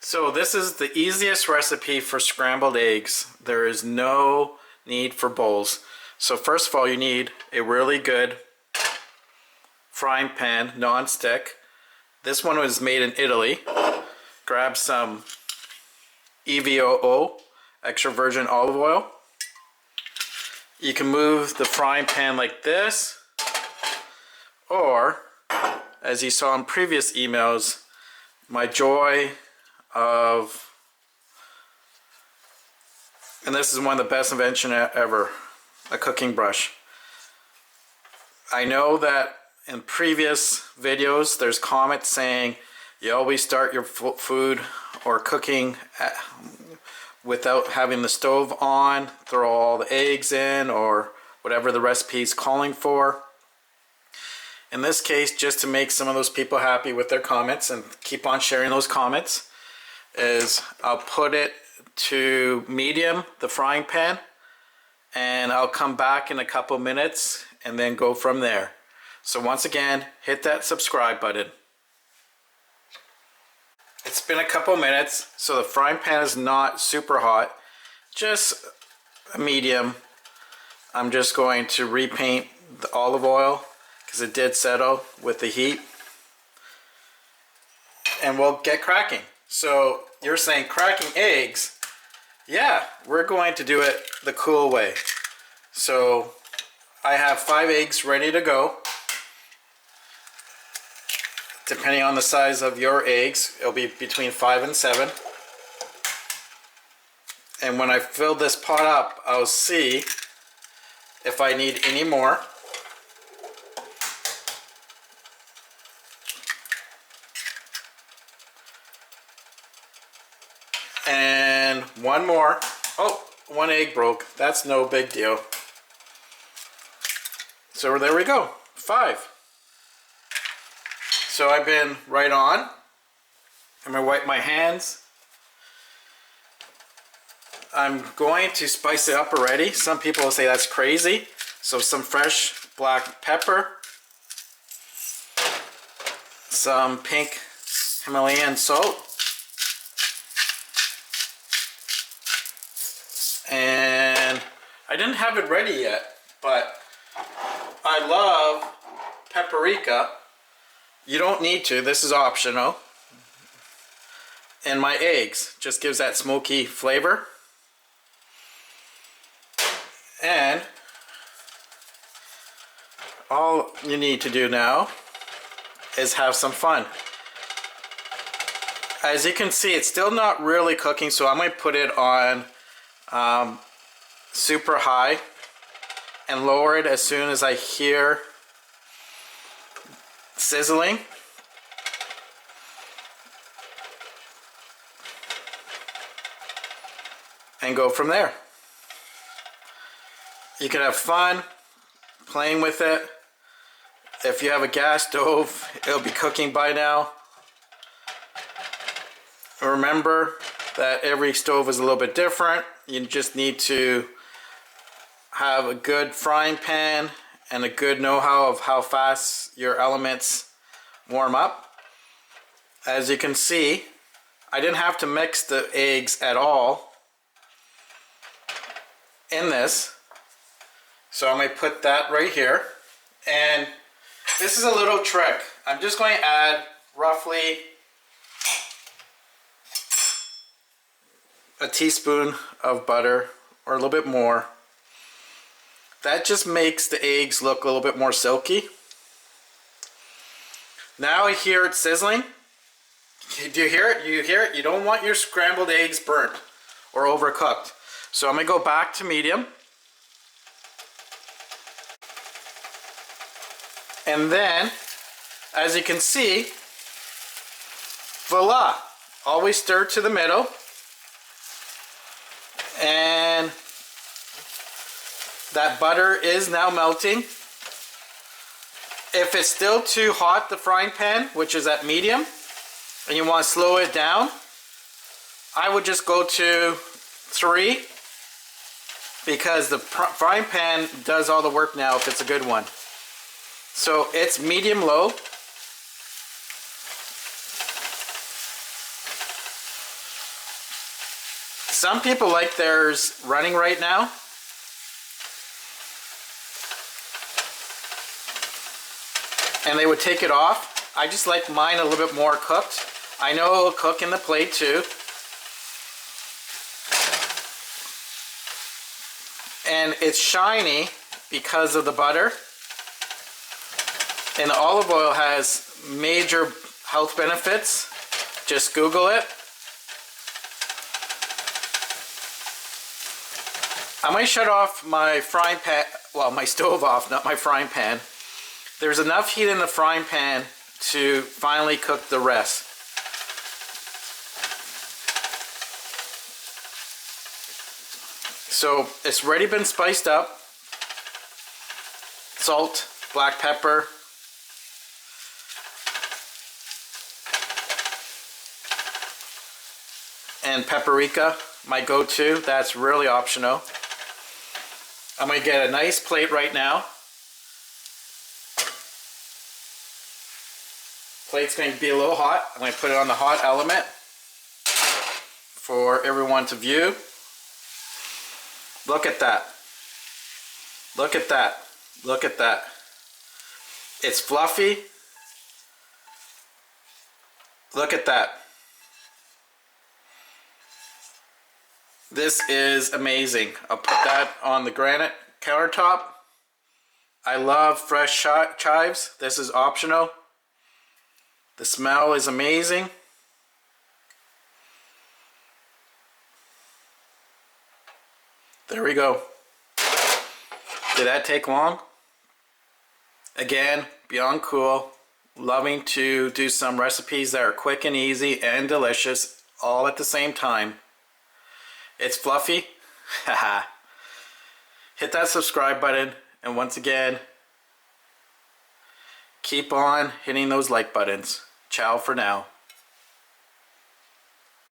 So this is the easiest recipe for scrambled eggs. There is no need for bowls. So first of all, you need a really good frying pan, non-stick. This one was made in Italy. Grab some EVOO, extra virgin olive oil. You can move the frying pan like this, or as you saw in previous emails, my joy of, and this is one of the best inventions ever, a cooking brush. I know that in previous videos there's comments saying you always start your food or cooking without having the stove on, throw all the eggs in or whatever the recipe is calling for. In this case, just to make some of those people happy with their comments and keep on sharing those comments, is I'll put it to medium, the frying pan, and I'll come back in a couple minutes and then go from there. So once again, hit that subscribe button. It's been a couple minutes, so the frying pan is not super hot, just a medium. I'm just going to repaint the olive oil because it did settle with the heat, and we'll get cracking. So you're saying cracking eggs? Yeah, we're going to do it the cool way. So I have 5 eggs ready to go. Depending on the size of your eggs, it'll be between 5 and 7. And when I fill this pot up, I'll see if I need any more. And one more. Oh, one egg broke. That's no big deal. So there we go, 5. So I've been right on. I'm gonna wipe my hands. I'm going to spice it up already. Some people will say that's crazy. So some fresh black pepper, some pink Himalayan salt, and I didn't have it ready yet, but I love paprika. You don't need to, this is optional. And my eggs, just gives that smoky flavor. And all you need to do now is have some fun. As you can see, it's still not really cooking, so I'm going to put it on super high and lower it as soon as I hear sizzling. And go from there. You can have fun playing with it. If you have a gas stove, it'll be cooking by now. Remember that every stove is a little bit different. You just need to have a good frying pan and a good know-how of how fast your elements warm up. As you can see, I didn't have to mix the eggs at all in this. So I'm going to put that right here. And this is a little trick. I'm just going to add roughly a teaspoon of butter, or a little bit more. That just makes the eggs look a little bit more silky. Now I hear it sizzling. Do you hear it? You hear it? You don't want your scrambled eggs burnt or overcooked. So I'm going to go back to medium. And then, as you can see, voila! Always stir to the middle. And that butter is now melting. If it's still too hot, the frying pan, which is at medium, and you want to slow it down, I would just go to 3, because the frying pan does all the work now if it's a good one. So it's medium-low. Some people like theirs running right now. And they would take it off. I just like mine a little bit more cooked. I know it'll cook in the plate too. And it's shiny because of the butter. And the olive oil has major health benefits. Just Google it. I might shut off my frying pan, well, my stove off, not my frying pan. There's enough heat in the frying pan to finally cook the rest. So it's already been spiced up. Salt, black pepper, and paprika, my go-to. That's really optional. I'm going to get a nice plate right now. Plate's going to be a little hot. I'm going to put it on the hot element for everyone to view. Look at that. Look at that. Look at that. It's fluffy. Look at that. This is amazing. I'll put that on the granite countertop. I love fresh chives. This is optional. The smell is amazing. There we go. Did that take long? Again, beyond cool. Loving to do some recipes that are quick and easy and delicious all at the same time. It's fluffy. Haha. Hit that subscribe button, and once again, keep on hitting those like buttons. Ciao for now.